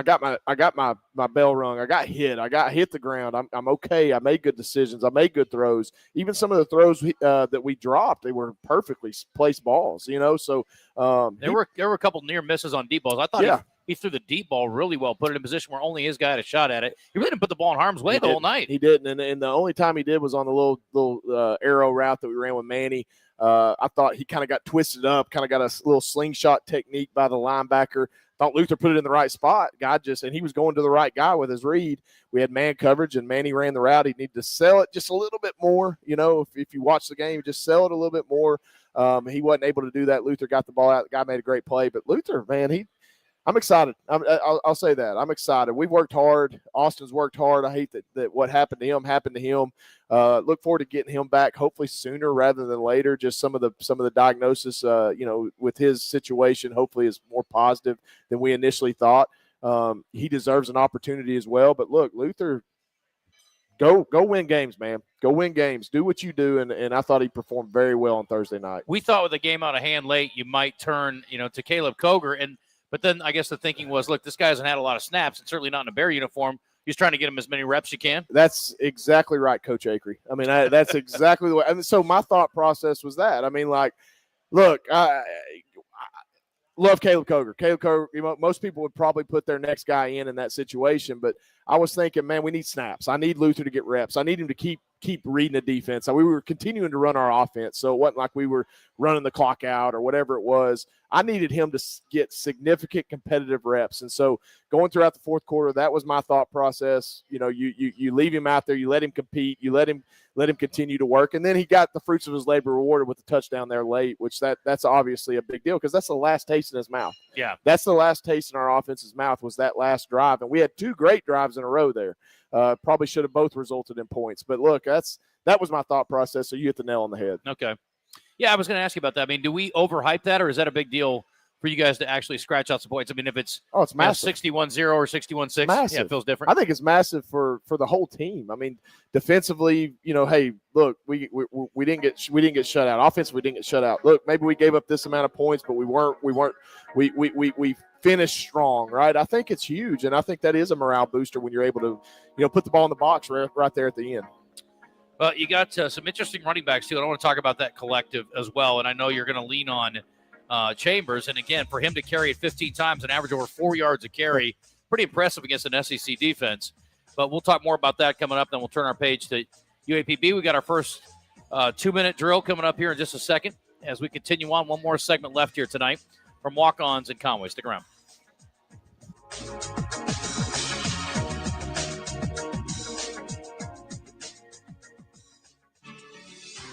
[SPEAKER 1] got my bell rung. I got hit the ground. I'm okay. I made good decisions. I made good throws. Even some of the throws that we dropped, they were perfectly placed balls. So
[SPEAKER 2] there were a couple near misses on deep balls. I thought he threw the deep ball really well, put it in a position where only his guy had a shot at it. He really didn't put the ball in harm's way the whole night.
[SPEAKER 1] He didn't, and the only time he did was on the little arrow route that we ran with Manny. I thought he kind of got twisted up, kind of got a little slingshot technique by the linebacker. Thought Luther put it in the right spot. And he was going to the right guy with his read. We had man coverage, and Manny ran the route. He needed to sell it just a little bit more. If you watch the game, just sell it a little bit more. He wasn't able to do that. Luther got the ball out. The guy made a great play. But Luther, man, I'm excited. I'll say that. I'm excited. We've worked hard. Austin's worked hard. I hate that what happened to him happened to him. Look forward to getting him back hopefully sooner rather than later. Just some of the diagnosis, with his situation hopefully is more positive than we initially thought. He deserves an opportunity as well. But look, Luther, go win games, man. Go win games. Do what you do, and I thought he performed very well on Thursday night.
[SPEAKER 2] We thought with the game out of hand late, you might turn, to Caleb Koger But then I guess the thinking was, look, this guy hasn't had a lot of snaps, and certainly not in a Bear uniform. He's trying to get him as many reps you can.
[SPEAKER 1] That's exactly right, Coach Acree. I mean, that's exactly the way. I mean, so my thought process was that. I mean, look, I love Caleb Koger. Caleb Koger, most people would probably put their next guy in that situation, but I was thinking, man, we need snaps. I need Luther to get reps. I need him to keep reading the defense. We were continuing to run our offense, so it wasn't like we were running the clock out or whatever it was. I needed him to get significant competitive reps. And so going throughout the fourth quarter, that was my thought process. You leave him out there, you let him compete, you let him continue to work. And then he got the fruits of his labor rewarded with the touchdown there late, which that's obviously a big deal because that's the last taste in his mouth.
[SPEAKER 2] Yeah.
[SPEAKER 1] That's the last taste in our offense's mouth was that last drive. And we had 2 great drives in a row there. Probably should have both resulted in points. But look, that was my thought process. So you hit the nail on the head.
[SPEAKER 2] Okay. Yeah, I was going to ask you about that. I mean, do we overhype that, or is that a big deal for you guys to actually scratch out some points? I mean, if it's
[SPEAKER 1] massive.
[SPEAKER 2] 61-0 or 61-6, yeah, it feels different.
[SPEAKER 1] I think it's massive for the whole team. I mean, defensively, hey, look, we didn't get shut out. Offensively, we didn't get shut out. Look, maybe we gave up this amount of points, but we finished strong, right? I think it's huge, and I think that is a morale booster when you're able to, put the ball in the box right there at the end.
[SPEAKER 2] Well, you got some interesting running backs, too. I want to talk about that collective as well, and I know you're going to lean on Chambers. And, again, for him to carry it 15 times and average over 4 yards a carry, pretty impressive against an SEC defense. But we'll talk more about that coming up. Then we'll turn our page to UAPB. We got our first 2-minute drill coming up here in just a second as we continue on. One more segment left here tonight from Walk-Ons in Conway. Stick around.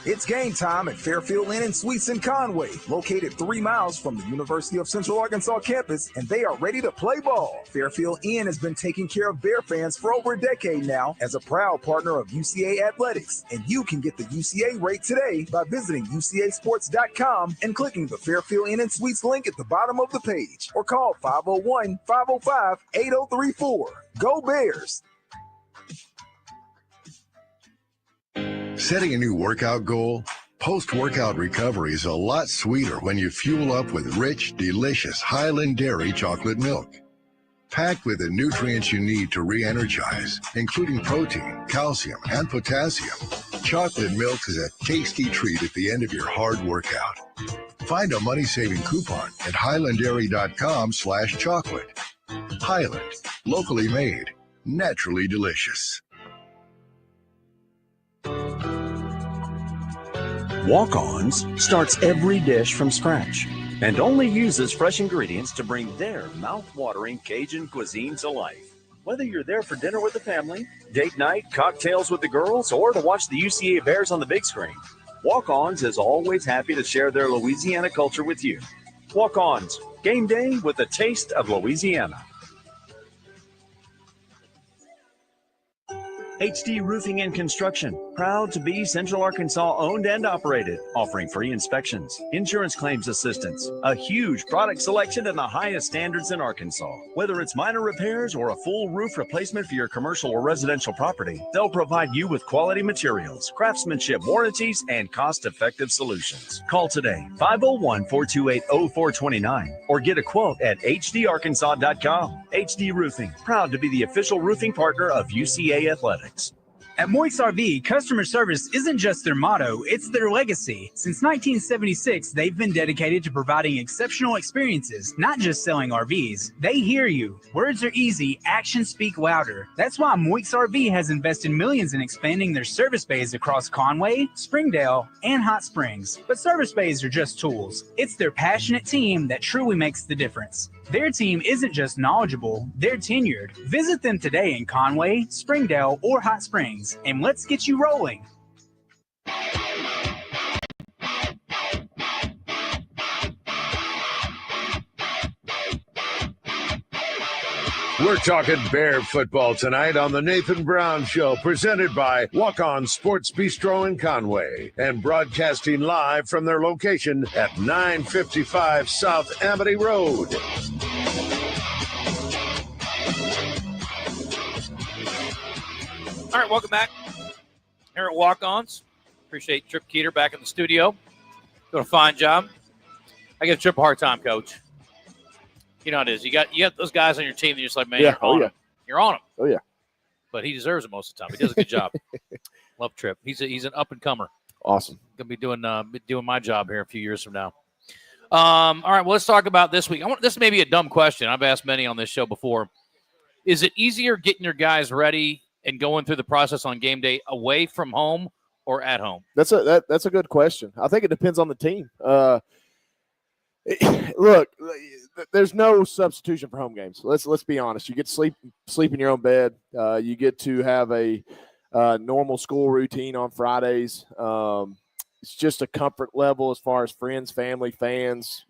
[SPEAKER 3] It's game time at Fairfield Inn and Suites in Conway, located 3 miles from the University of Central Arkansas campus, and they are ready to play ball. Fairfield Inn has been taking care of Bear fans for over a decade now as a proud partner of UCA Athletics, and you can get the UCA rate today by visiting UCAsports.com and clicking the Fairfield Inn and Suites link at the bottom of the page, or call 501-505-8034. Go Bears!
[SPEAKER 4] Setting a new workout goal? Post-workout recovery is a lot sweeter when you fuel up with rich, delicious Highland Dairy chocolate milk. Packed with the nutrients you need to re-energize, including protein, calcium, and potassium, chocolate milk is a tasty treat at the end of your hard workout. Find a money-saving coupon at highlanddairy.com/chocolate. Highland, locally made, naturally delicious.
[SPEAKER 5] Walk-Ons starts every dish from scratch and only uses fresh ingredients to bring their mouth-watering Cajun cuisine to life. Whether you're there for dinner with the family, date night, cocktails with the girls, or to watch the UCA Bears on the big screen, Walk-Ons is always happy to share their Louisiana culture with you. Walk-Ons, game day with a taste of Louisiana. HD Roofing and Construction, proud to be Central Arkansas owned and operated, offering free inspections, insurance claims assistance, a huge product selection and the highest standards in Arkansas. Whether it's minor repairs or a full roof replacement for your commercial or residential property, they'll provide you with quality materials, craftsmanship warranties, and cost-effective solutions. Call today, 501-428-0429, or get a quote at hdarkansas.com. HD Roofing, proud to be the official roofing partner of UCA Athletics.
[SPEAKER 8] At Moix RV, customer service isn't just their motto, it's their legacy. Since 1976, they've been dedicated to providing exceptional experiences, not just selling RVs. They hear you. Words are easy, actions speak louder. That's why Moix RV has invested millions in expanding their service bays across Conway, Springdale, and Hot Springs. But service bays are just tools. It's their passionate team that truly makes the difference. Their team isn't just knowledgeable, they're tenured. Visit them today in Conway, Springdale, or Hot Springs, and let's get you rolling.
[SPEAKER 6] We're talking Bear football tonight on the Nathan Brown Show, presented by Walk-Ons Sports Bistro in Conway and broadcasting live from their location at 955 South Amity Road.
[SPEAKER 2] All right, welcome back here at Walk-Ons. Appreciate Trip Keeter back in the studio. Doing a fine job. I give Trip a hard time, Coach. You know how it is. You got those guys on your team that you're just like, man, you're on him. You're on him.
[SPEAKER 1] Oh, yeah.
[SPEAKER 2] But he deserves it most of the time. He does a good job. Love Trip. He's an up-and-comer.
[SPEAKER 1] Awesome.
[SPEAKER 2] Going to be doing my job here a few years from now. All right, well, let's talk about this week. This may be a dumb question. I've asked many on this show before. Is it easier getting your guys ready and going through the process on game day away from home or at home?
[SPEAKER 1] That's a good question. I think it depends on the team. Look, there's no substitution for home games. Let's be honest. You get to sleep in your own bed. You get to have a normal school routine on Fridays. It's just a comfort level as far as friends, family, fans.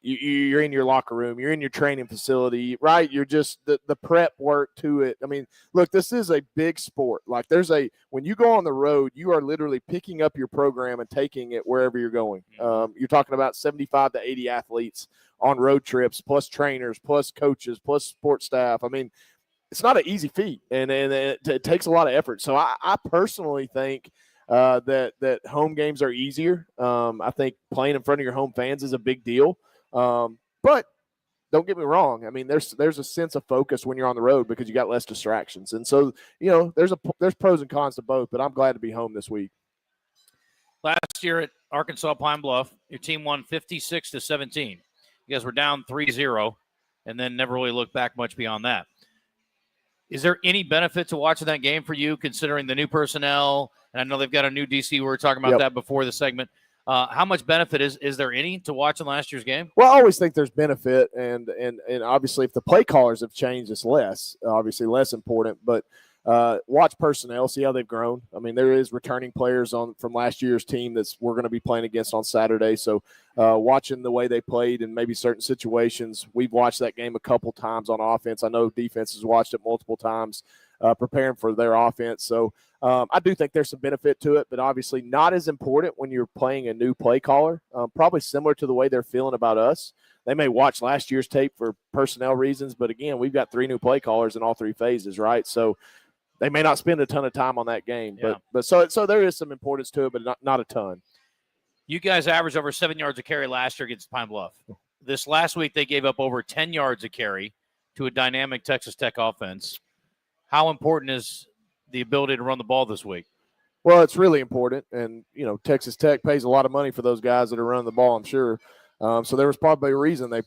[SPEAKER 1] You're in your locker room. You're in your training facility, right? You're just the prep work to it. I mean, look, this is a big sport. Like when you go on the road, you are literally picking up your program and taking it wherever you're going. You're talking about 75 to 80 athletes on road trips, plus trainers, plus coaches, plus support staff. I mean, it's not an easy feat, and it takes a lot of effort. So I personally think that home games are easier. I think playing in front of your home fans is a big deal. But don't get me wrong. I mean, there's a sense of focus when you're on the road because you got less distractions. And so, there's pros and cons to both, but I'm glad to be home this week.
[SPEAKER 2] Last year at Arkansas Pine Bluff, your team won 56-17. You guys were down 3-0 and then never really looked back much beyond that. Is there any benefit to watching that game for you, considering the new personnel? And I know they've got a new DC. We were talking about that before the segment. How much benefit is there any to watching last year's game?
[SPEAKER 1] Well, I always think there's benefit, and obviously if the play callers have changed, it's less important. But watch personnel, see how they've grown. I mean, there is returning players from last year's team we're going to be playing against on Saturday. So watching the way they played in maybe certain situations, we've watched that game a couple times on offense. I know defense has watched it multiple times, preparing for their offense. So I do think there's some benefit to it, but obviously not as important when you're playing a new play caller. Probably similar to the way they're feeling about us. They may watch last year's tape for personnel reasons, but again, we've got 3 new play callers in all 3 phases, right? So they may not spend a ton of time on that game, but so there is some importance to it, but not a ton.
[SPEAKER 2] You guys averaged over 7 yards a carry last year against Pine Bluff. This last week, they gave up over 10 yards a carry to a dynamic Texas Tech offense. How important is the ability to run the ball this week?
[SPEAKER 1] Well, it's really important, and Texas Tech pays a lot of money for those guys that are running the ball, I'm sure. So there was probably a reason they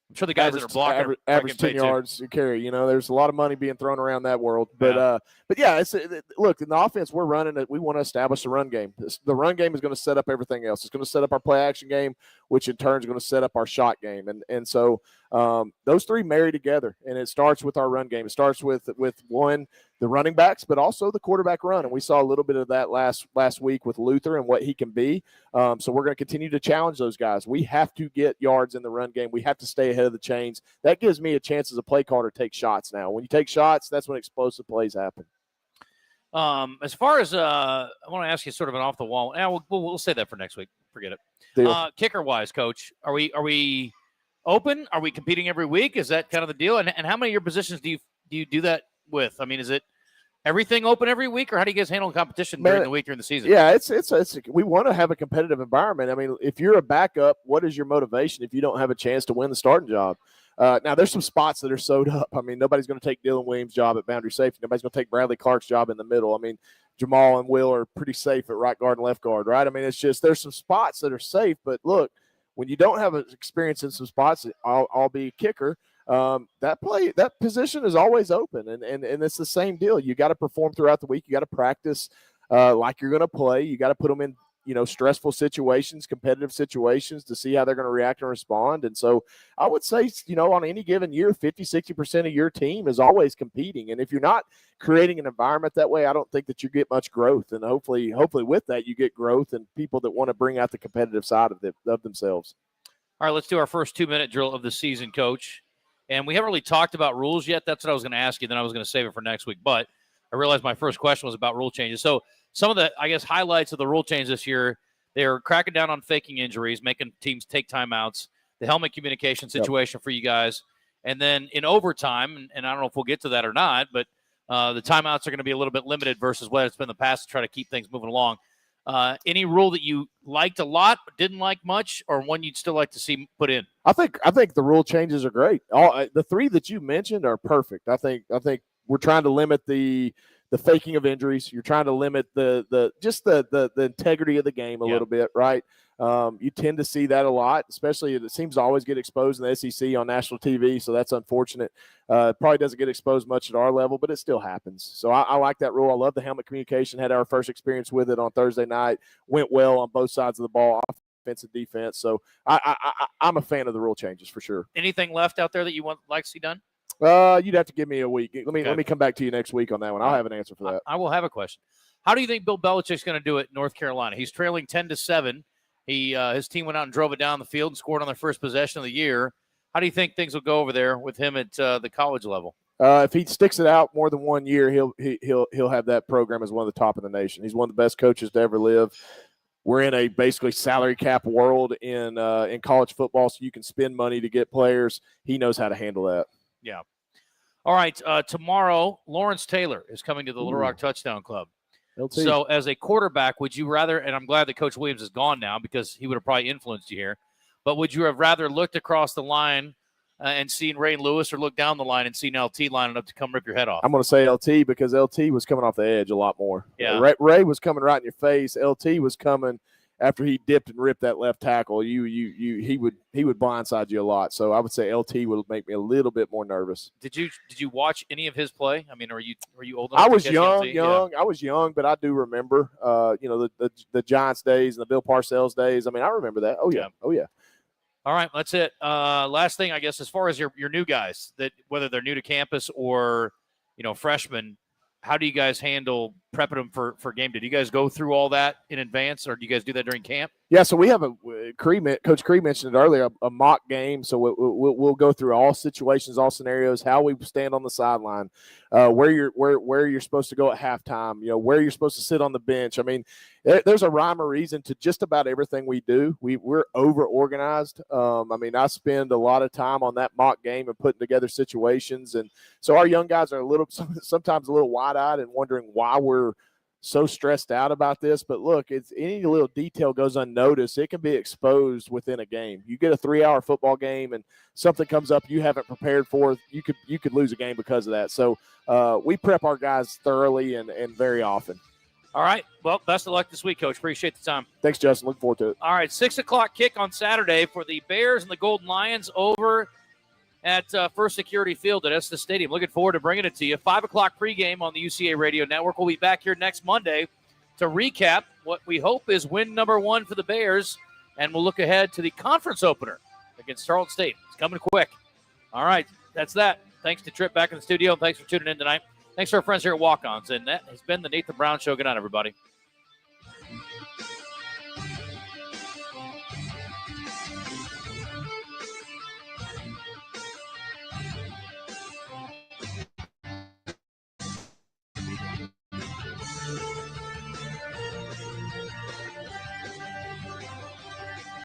[SPEAKER 2] I'm sure the guys that are blocking
[SPEAKER 1] average 10 yards to carry. You know, there's a lot of money being thrown around that world. But yeah, look, in the offense we're running it. We want to establish the run game. The run game is going to set up everything else. It's going to set up our play action game, which in turn is going to set up our shot game. And so those three marry together, and it starts with our run game. It starts with one, the running backs, but also the quarterback run. And we saw a little bit of that last week with Luther and what he can be. So we're going to continue to challenge those guys. We have to get yards in the run game. We have to stay ahead of the chains. That gives me a chance as a play caller to take shots now. When you take shots, that's when explosive plays happen.
[SPEAKER 2] As far as I want to ask you sort of an off the wall. We'll say that for next week. Forget it. Kicker wise, Coach, are we open? Are we competing every week? Is that kind of the deal? And how many of your positions do you do that with? I mean, is it everything open every week, or how do you guys handle competition during the week, during the season?
[SPEAKER 1] Yeah, it's we want to have a competitive environment. I mean, if you're a backup, what is your motivation if you don't have a chance to win the starting job? Now, there's some spots that are sewed up. I mean, nobody's going to take Dylan Williams' job at boundary safety. Nobody's going to take Bradley Clark's job in the middle. I mean, Jamal and Will are pretty safe at right guard and left guard, right? I mean, it's just there's some spots that are safe. But, look, when you don't have experience in some spots, I'll be a kicker. That position is always open, and it's the same deal. You got to perform throughout the week. You got to practice like you're going to play. You got to put them in, stressful situations, competitive situations to see how they're going to react and respond. And so I would say, on any given year, 50-60% of your team is always competing. And if you're not creating an environment that way, I don't think that you get much growth. And hopefully with that, you get growth and people that want to bring out the competitive side of themselves.
[SPEAKER 2] All right, let's do our first 2-minute drill of the season, Coach. And we haven't really talked about rules yet. That's what I was going to ask you. Then I was going to save it for next week. But I realized my first question was about rule changes. So some of the, highlights of the rule change this year, they're cracking down on faking injuries, making teams take timeouts, the helmet communication situation for you guys. And then in overtime, and I don't know if we'll get to that or not, but the timeouts are going to be a little bit limited versus what it's been in the past to try to keep things moving along. Any rule that you liked a lot but didn't like much, or one you'd still like to see put in?
[SPEAKER 1] I think the rule changes are great. The three that you mentioned are perfect. I think we're trying to limit the faking of injuries. You're trying to limit the integrity of the game a little bit, right? You tend to see that a lot, especially it seems to always get exposed in the SEC on national TV, so that's unfortunate. It probably doesn't get exposed much at our level, but it still happens. So I like that rule. I love the helmet communication. Had our first experience with it on Thursday night. Went well on both sides of the ball, offense and defense. So I'm a fan of the rule changes for sure.
[SPEAKER 2] Anything left out there that you want like to see done?
[SPEAKER 1] You'd have to give me a week. Let me come back to you next week on that one. I'll have an answer for that.
[SPEAKER 2] I will have a question. How do you think Bill Belichick's going to do it in North Carolina? He's trailing 10-7. His team went out and drove it down the field and scored on their first possession of the year. How do you think things will go over there with him at the college level?
[SPEAKER 1] If he sticks it out more than 1 year, he'll have that program as one of the top in the nation. He's one of the best coaches to ever live. We're in a basically salary cap world in college football, so you can spend money to get players. He knows how to handle that.
[SPEAKER 2] Yeah. All right. Tomorrow, Lawrence Taylor is coming to the Little Rock Touchdown Club.
[SPEAKER 1] LT.
[SPEAKER 2] So as a quarterback, would you rather, and I'm glad that Coach Williams is gone now because he would have probably influenced you here, but would you have rather looked across the line and seen Ray Lewis or looked down the line and seen LT lining up to come rip your head off?
[SPEAKER 1] I'm going to say LT because LT was coming off the edge a lot more.
[SPEAKER 2] Yeah.
[SPEAKER 1] Ray was coming right in your face. LT was coming after he dipped and ripped that left tackle. He would blindside you a lot. So I would say LT would make me a little bit more nervous.
[SPEAKER 2] Did you watch any of his play? I mean, were you old enough?
[SPEAKER 1] I was young.
[SPEAKER 2] Yeah.
[SPEAKER 1] I was young, but I do remember the Giants days and the Bill Parcells days. I mean, I remember that. Oh yeah.
[SPEAKER 2] All right, that's it. Last thing, I guess, as far as your new guys, that whether they're new to campus or freshmen, how do you guys handle prepping them for game day? Do you guys go through all that in advance, or do you guys do that during camp?
[SPEAKER 1] Yeah, so we have Coach Cree mentioned it earlier, a mock game. So we'll go through all situations, all scenarios, how we stand on the sideline, where you're supposed to go at halftime, where you're supposed to sit on the bench. I mean, there's a rhyme or reason to just about everything we do. We're over organized. I spend a lot of time on that mock game and putting together situations, and so our young guys are sometimes a little wide-eyed and wondering why we're so stressed out about this. But look, it's any little detail goes unnoticed, it can be exposed within a game. You get a 3-hour football game and something comes up you haven't prepared for, you could lose a game because of that. So we prep our guys thoroughly and very often.
[SPEAKER 2] All right. Well, best of luck this week, Coach. Appreciate the time.
[SPEAKER 1] Thanks, Justin. Look forward to it.
[SPEAKER 2] All right, 6 o'clock kick on Saturday for the Bears and the Golden Lions over at First Security Field at Estes Stadium. Looking forward to bringing it to you. 5 o'clock pregame on the UCA Radio Network. We'll be back here next Monday to recap what we hope is win number 1 for the Bears, and we'll look ahead to the conference opener against Charlotte State. It's coming quick. All right, that's that. Thanks to Tripp back in the studio, and thanks for tuning in tonight. Thanks to our friends here at Walk-Ons, and that has been the Nathan Brown Show. Good night, everybody.